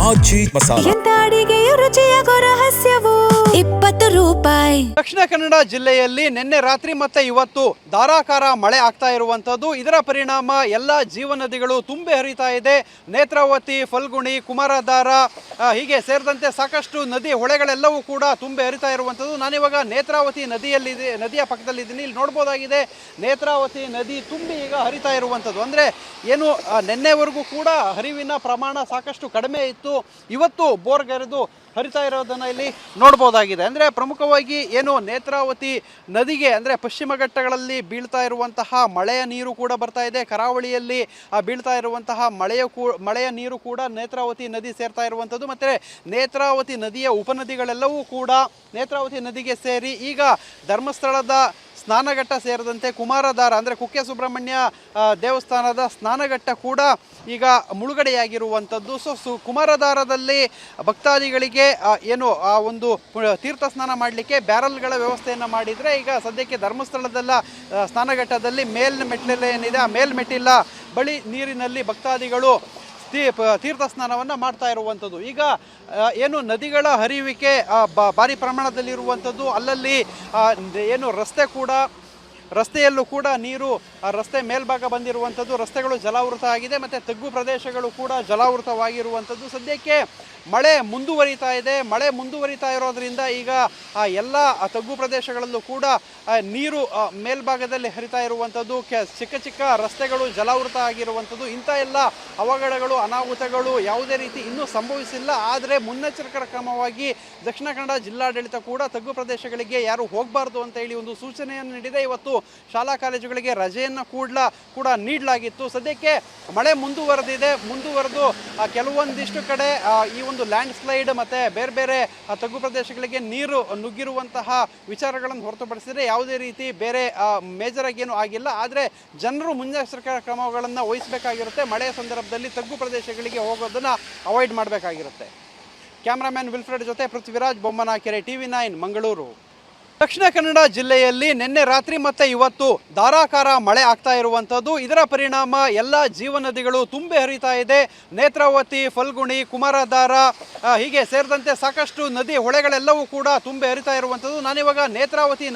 ಆಚಿ ಮಸಾಲ. ಎಂತ ಅಡಿಗೆಯ ರುಚಿಯಾಗೋ ರಹಸ್ಯವು 20 ರೂಪಾಯಿ. ದಕ್ಷಿಣ ಕನ್ನಡ ಜಿಲ್ಲೆಯಲ್ಲಿ ನಿನ್ನೆ ರಾತ್ರಿ ಮತ್ತೆ ಇವತ್ತು ಧಾರಾಕಾರ ಮಳೆ ಆಗ್ತಾ ಇರುವಂತದ್ದು. ಇದರ ಪರಿಣಾಮ ಎಲ್ಲ ಜೀವನದಿಗಳು ತುಂಬಿ ಹರಿತಾ ಇದೆ. ನೇತ್ರಾವತಿ, ಫಲ್ಗುಣಿ, ಕುಮಾರಧಾರ ಹೀಗೆ ಸೇರಿದಂತೆ ಸಾಕಷ್ಟು ನದಿ ಹೊಳೆಗಳೆಲ್ಲವೂ ಕೂಡ ತುಂಬಿ ಹರಿತಾ ಇರುವಂಥದ್ದು. ನಾನಿವಾಗ ನೇತ್ರಾವತಿ ನದಿಯ ಪಕ್ಕದಲ್ಲಿದ್ದೀನಿ. ಇಲ್ಲಿ ನೋಡ್ಬೋದಾಗಿದೆ ನೇತ್ರಾವತಿ ನದಿ ತುಂಬಿ ಈಗ ಹರಿತಾ ಇರುವಂಥದ್ದು. ಅಂದರೆ ಏನು ನಿನ್ನೆವರೆಗೂ ಕೂಡ ಹರಿವಿನ ಪ್ರಮಾಣ ಸಾಕಷ್ಟು ಕಡಿಮೆ ಇತ್ತು. ಇವತ್ತು ಬೋರ್ಗರೆದು ಹರಿತಾ ಇರೋದನ್ನು ಇಲ್ಲಿ ನೋಡ್ಬೋದಾಗಿದೆ. ಅಂದರೆ ಪ್ರಮುಖವಾಗಿ ಏನು ನೇತ್ರಾವತಿ ನದಿಗೆ ಅಂದರೆ ಪಶ್ಚಿಮ ಘಟ್ಟಗಳಲ್ಲಿ ಬೀಳ್ತಾ ಇರುವಂತಹ ಮಳೆಯ ನೀರು ಕೂಡ ಬರ್ತಾ ಇದೆ. ಕರಾವಳಿಯಲ್ಲಿ ಬೀಳ್ತಾ ಇರುವಂತಹ ಮಳೆಯ ನೀರು ಕೂಡ ನೇತ್ರಾವತಿ ನದಿ ಸೇರ್ತಾ ಇರುವಂಥದ್ದು. ಮತ್ತು ನೇತ್ರಾವತಿ ನದಿಯ ಉಪನದಿಗಳೆಲ್ಲವೂ ಕೂಡ ನೇತ್ರಾವತಿ ನದಿಗೆ ಸೇರಿ ಈಗ ಧರ್ಮಸ್ಥಳದ ಸ್ನಾನಘಟ್ಟ ಸೇರಿದಂತೆ ಕುಮಾರಧಾರ ಅಂದರೆ ಕುಕ್ಕೆ ಸುಬ್ರಹ್ಮಣ್ಯ ದೇವಸ್ಥಾನದ ಸ್ನಾನಘಟ್ಟ ಕೂಡ ಈಗ ಮುಳುಗಡೆಯಾಗಿರುವಂಥದ್ದು. ಕುಮಾರಧಾರದಲ್ಲಿ ಭಕ್ತಾದಿಗಳಿಗೆ ಏನು ಆ ಒಂದು ತೀರ್ಥ ಸ್ನಾನ ಮಾಡಲಿಕ್ಕೆ ಬ್ಯಾರಲ್ಗಳ ವ್ಯವಸ್ಥೆಯನ್ನು ಮಾಡಿದರೆ, ಈಗ ಸದ್ಯಕ್ಕೆ ಧರ್ಮಸ್ಥಳದಲ್ಲ ಸ್ನಾನಘಟ್ಟದಲ್ಲಿ ಮೇಲ್ಮೆಟ್ಟಿಲು ಏನಿದೆ ಆ ಮೇಲ್ಮೆಟ್ಟಿಲ ಬಳಿ ನೀರಿನಲ್ಲಿ ಭಕ್ತಾದಿಗಳು ತೀರ್ಥ ಸ್ನಾನವನ್ನು ಮಾಡ್ತಾ ಇರುವಂಥದ್ದು. ಈಗ ಏನು ನದಿಗಳ ಹರಿವಿಕೆ ಭಾರಿ ಪ್ರಮಾಣದಲ್ಲಿರುವಂಥದ್ದು. ಅಲ್ಲಲ್ಲಿ ಏನು ರಸ್ತೆಯಲ್ಲೂ ಕೂಡ ನೀರು ರಸ್ತೆ ಮೇಲ್ಭಾಗ ಬಂದಿರುವಂಥದ್ದು. ರಸ್ತೆಗಳು ಜಲಾವೃತ ಆಗಿದೆ ಮತ್ತು ತಗ್ಗು ಪ್ರದೇಶಗಳು ಕೂಡ ಜಲಾವೃತವಾಗಿರುವಂಥದ್ದು. ಸದ್ಯಕ್ಕೆ ಮಳೆ ಮುಂದುವರಿತಾ ಇದೆ. ಮಳೆ ಮುಂದುವರಿತಾ ಇರೋದ್ರಿಂದ ಈಗ ಎಲ್ಲ ತಗ್ಗು ಪ್ರದೇಶಗಳಲ್ಲೂ ಕೂಡ ನೀರು ಮೇಲ್ಭಾಗದಲ್ಲಿ ಹರಿತಾ ಇರುವಂಥದ್ದು. ಚಿಕ್ಕ ರಸ್ತೆಗಳು ಜಲಾವೃತ ಆಗಿರುವಂಥದ್ದು. ಇಂಥ ಎಲ್ಲ ಅವಘಡಗಳು, ಅನಾಹುತಗಳು ಯಾವುದೇ ರೀತಿ ಇನ್ನೂ ಸಂಭವಿಸಿಲ್ಲ. ಆದರೆ ಮುನ್ನೆಚ್ಚರಿಕಾ ಕ್ರಮವಾಗಿ ದಕ್ಷಿಣ ಕನ್ನಡ ಜಿಲ್ಲಾಡಳಿತ ಕೂಡ ತಗ್ಗು ಪ್ರದೇಶಗಳಿಗೆ ಯಾರು ಹೋಗಬಾರ್ದು ಅಂತ ಹೇಳಿ ಒಂದು ಸೂಚನೆಯನ್ನು ನೀಡಿದೆ. ಇವತ್ತು ಶಾಲಾ ಕಾಲೇಜುಗಳಿಗೆ ರಜೆಯನ್ನು ಕೂಡ ನೀಡಲಾಗಿತ್ತು. ಸದ್ಯಕ್ಕೆ ಮಳೆ ಮುಂದುವರೆದು ಕೆಲವೊಂದಿಷ್ಟು ಕಡೆ ಈ ಒಂದು ಲ್ಯಾಂಡ್ ಸ್ಲೈಡ್ ಮತ್ತು ಬೇರೆ ತಗ್ಗು ಪ್ರದೇಶಗಳಿಗೆ ನೀರು ನುಗ್ಗಿರುವಂತಹ ವಿಚಾರಗಳನ್ನು ಹೊರತುಪಡಿಸಿದರೆ ಯಾವುದೇ ರೀತಿ ಬೇರೆ ಮೇಜರ್ ಆಗಿ ಏನೂ ಆಗಿಲ್ಲ. ಆದರೆ ಜನರು ಮುನ್ನೆಚ್ಚರಿಕಾ ಕ್ರಮಗಳನ್ನು ವಹಿಸಬೇಕಾಗಿರುತ್ತೆ. ಮಳೆಯ ಸಂದರ್ಭದಲ್ಲಿ ತಗ್ಗು ಪ್ರದೇಶಗಳಿಗೆ ಹೋಗೋದನ್ನು ಅವಾಯ್ಡ್ ಮಾಡಬೇಕಾಗಿರುತ್ತೆ. ಕ್ಯಾಮ್ರಾಮ್ಯಾನ್ ವಿಲ್ಫ್ರೆಡ್ ಜೊತೆ ಪೃಥ್ವಿರಾಜ್ ಬೊಮ್ಮನಕೆರೆ, TV9 ಮಂಗಳೂರು. ದಕ್ಷಿಣ ಕನ್ನಡ ಜಿಲ್ಲೆಯಲ್ಲಿ ನಿನ್ನೆ ರಾತ್ರಿ ಮತ್ತೆ ಇವತ್ತು ಧಾರಾಕಾರ ಮಳೆ ಆಗ್ತಾ ಇರುವಂಥದ್ದು. ಇದರ ಪರಿಣಾಮ ಎಲ್ಲ ಜೀವನದಿಗಳು ತುಂಬಿ ಹರಿತಾ ಇದೆ. ನೇತ್ರಾವತಿ, ಫಲ್ಗುಣಿ, ಕುಮಾರಧಾರ ಹೀಗೆ ಸೇರಿದಂತೆ ಸಾಕಷ್ಟು ನದಿ ಹೊಳೆಗಳೆಲ್ಲವೂ ಕೂಡ ತುಂಬಿ ಹರಿತಾ ಇರುವಂಥದ್ದು. ನಾನಿವಾಗ ನೇತ್ರಾವತಿ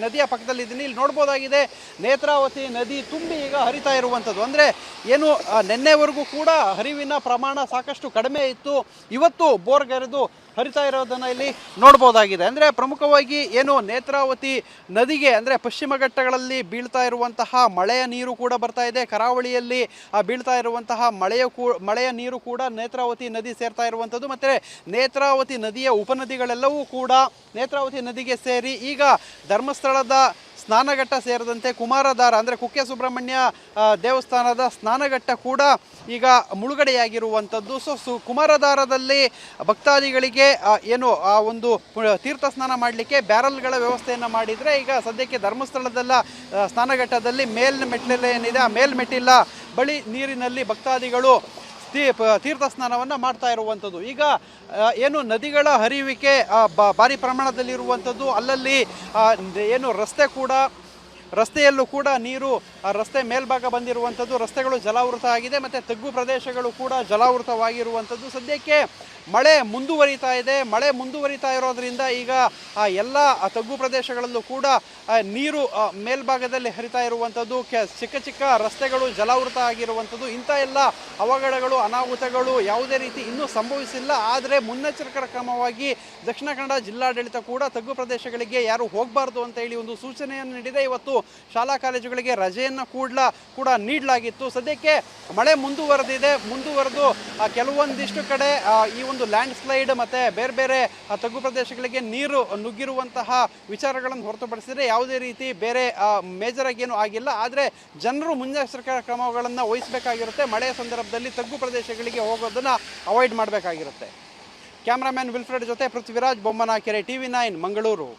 ನದಿಯ ಪಕ್ಕದಲ್ಲಿದ್ದೀನಿ. ಇಲ್ಲಿ ನೋಡ್ಬೋದಾಗಿದೆ ನೇತ್ರಾವತಿ ನದಿ ತುಂಬಿ ಈಗ ಹರಿತಾ ಇರುವಂಥದ್ದು. ಅಂದರೆ ಏನು ನಿನ್ನೆವರೆಗೂ ಕೂಡ ಹರಿವಿನ ಪ್ರಮಾಣ ಸಾಕಷ್ಟು ಕಡಿಮೆ ಇತ್ತು. ಇವತ್ತು ಬೋರ್ಗರೆದು ಹರಿತಾ ಇರೋದನ್ನು ಇಲ್ಲಿ ನೋಡ್ಬೋದಾಗಿದೆ. ಅಂದರೆ ಪ್ರಮುಖವಾಗಿ ಏನು ನೇತ್ರಾವತಿ ನದಿಗೆ ಅಂದರೆ ಪಶ್ಚಿಮ ಘಟ್ಟಗಳಲ್ಲಿ ಬೀಳ್ತಾ ಇರುವಂತಹ ಮಳೆಯ ನೀರು ಕೂಡ ಬರ್ತಾ ಇದೆ. ಕರಾವಳಿಯಲ್ಲಿ ಬೀಳ್ತಾ ಇರುವಂತಹ ಮಳೆಯ ನೀರು ಕೂಡ ನೇತ್ರಾವತಿ ನದಿ ಸೇರ್ತಾ ಇರುವಂಥದ್ದು. ಮತ್ತು ನೇತ್ರಾವತಿ ನದಿಯ ಉಪನದಿಗಳೆಲ್ಲವೂ ಕೂಡ ನೇತ್ರಾವತಿ ನದಿಗೆ ಸೇರಿ ಈಗ ಧರ್ಮಸ್ಥಳದ ಸ್ನಾನಘಟ್ಟ ಸೇರಿದಂತೆ ಕುಮಾರಧಾರ ಅಂದರೆ ಕುಕ್ಕೆ ಸುಬ್ರಹ್ಮಣ್ಯ ದೇವಸ್ಥಾನದ ಸ್ನಾನಘಟ್ಟ ಕೂಡ ಈಗ ಮುಳುಗಡೆಯಾಗಿರುವಂಥದ್ದು. ಕುಮಾರಧಾರದಲ್ಲಿ ಭಕ್ತಾದಿಗಳಿಗೆ ಏನು ಆ ಒಂದು ತೀರ್ಥ ಸ್ನಾನ ಮಾಡಲಿಕ್ಕೆ ಬ್ಯಾರಲ್ಗಳ ವ್ಯವಸ್ಥೆಯನ್ನು ಮಾಡಿದರೆ, ಈಗ ಸದ್ಯಕ್ಕೆ ಧರ್ಮಸ್ಥಳದಲ್ಲ ಸ್ನಾನಘಟ್ಟದಲ್ಲಿ ಮೇಲ್ಮೆಟ್ಟಿಲು ಏನಿದೆ ಆ ಮೇಲ್ಮೆಟ್ಟಿಲ ಬಳಿ ನೀರಿನಲ್ಲಿ ಭಕ್ತಾದಿಗಳು ತೀರ್ಥ ಸ್ನಾನವನ್ನು ಮಾಡ್ತಾ ಇರುವಂಥದ್ದು. ಈಗ ಏನು ನದಿಗಳ ಹರಿವಿಕೆ ಭಾರಿ ಪ್ರಮಾಣದಲ್ಲಿರುವಂಥದ್ದು. ಅಲ್ಲಲ್ಲಿ ಏನು ರಸ್ತೆಯಲ್ಲೂ ಕೂಡ ನೀರು ರಸ್ತೆ ಮೇಲ್ಭಾಗ ಬಂದಿರುವಂಥದ್ದು. ರಸ್ತೆಗಳು ಜಲಾವೃತ ಆಗಿದೆ ಮತ್ತು ತಗ್ಗು ಪ್ರದೇಶಗಳು ಕೂಡ ಜಲಾವೃತವಾಗಿರುವಂಥದ್ದು. ಸದ್ಯಕ್ಕೆ ಮಳೆ ಮುಂದುವರಿತಾ ಇರೋದ್ರಿಂದ ಈಗ ಎಲ್ಲ ತಗ್ಗು ಪ್ರದೇಶಗಳಲ್ಲೂ ಕೂಡ ನೀರು ಮೇಲ್ಭಾಗದಲ್ಲಿ ಹರಿತಾ ಇರುವಂಥದ್ದು. ಚಿಕ್ಕ ರಸ್ತೆಗಳು ಜಲಾವೃತ ಆಗಿರುವಂಥದ್ದು. ಇಂಥ ಎಲ್ಲ ಅವಘಡಗಳು, ಅನಾಹುತಗಳು ಯಾವುದೇ ರೀತಿ ಇನ್ನೂ ಸಂಭವಿಸಿಲ್ಲ. ಆದರೆ ಮುನ್ನೆಚ್ಚರಿಕಾ ಕ್ರಮವಾಗಿ ದಕ್ಷಿಣ ಕನ್ನಡ ಜಿಲ್ಲಾಡಳಿತ ಕೂಡ ತಗ್ಗು ಪ್ರದೇಶಗಳಿಗೆ ಯಾರು ಹೋಗಬಾರ್ದು ಅಂತ ಹೇಳಿ ಒಂದು ಸೂಚನೆಯನ್ನು ನೀಡಿದೆ. ಇವತ್ತು ಶಾಲಾ ಕಾಲೇಜುಗಳಿಗೆ ರಜೆಯನ್ನು ಕೂಡ ನೀಡಲಾಗಿತ್ತು. ಸದ್ಯಕ್ಕೆ ಮಳೆ ಮುಂದುವರೆದು ಕೆಲವೊಂದಿಷ್ಟು ಕಡೆ ಈ ಒಂದು ಲ್ಯಾಂಡ್ ಸ್ಲೈಡ್ ಮತ್ತು ಬೇರೆ ತಗ್ಗು ಪ್ರದೇಶಗಳಿಗೆ ನೀರು ನುಗ್ಗಿರುವಂತಹ ವಿಚಾರಗಳನ್ನು ಹೊರತುಪಡಿಸಿದರೆ ಯಾವುದೇ ರೀತಿ ಬೇರೆ ಮೇಜರ್ ಆಗಿ ಏನೂ ಆಗಿಲ್ಲ. ಆದರೆ ಜನರು ಮುನ್ನೆಚ್ಚರಿಕಾ ಕ್ರಮಗಳನ್ನು ವಹಿಸಬೇಕಾಗಿರುತ್ತೆ. ಮಳೆಯ ಸಂದರ್ಭದಲ್ಲಿ ತಗ್ಗು ಪ್ರದೇಶಗಳಿಗೆ ಹೋಗೋದನ್ನು ಅವಾಯ್ಡ್ ಮಾಡಬೇಕಾಗಿರುತ್ತೆ. ಕ್ಯಾಮ್ರಾಮ್ಯಾನ್ ವಿಲ್ಫ್ರೆಡ್ ಜೊತೆ ಪೃಥ್ವಿರಾಜ್ ಬೊಮ್ಮನಕೆರೆ, TV9 ಮಂಗಳೂರು.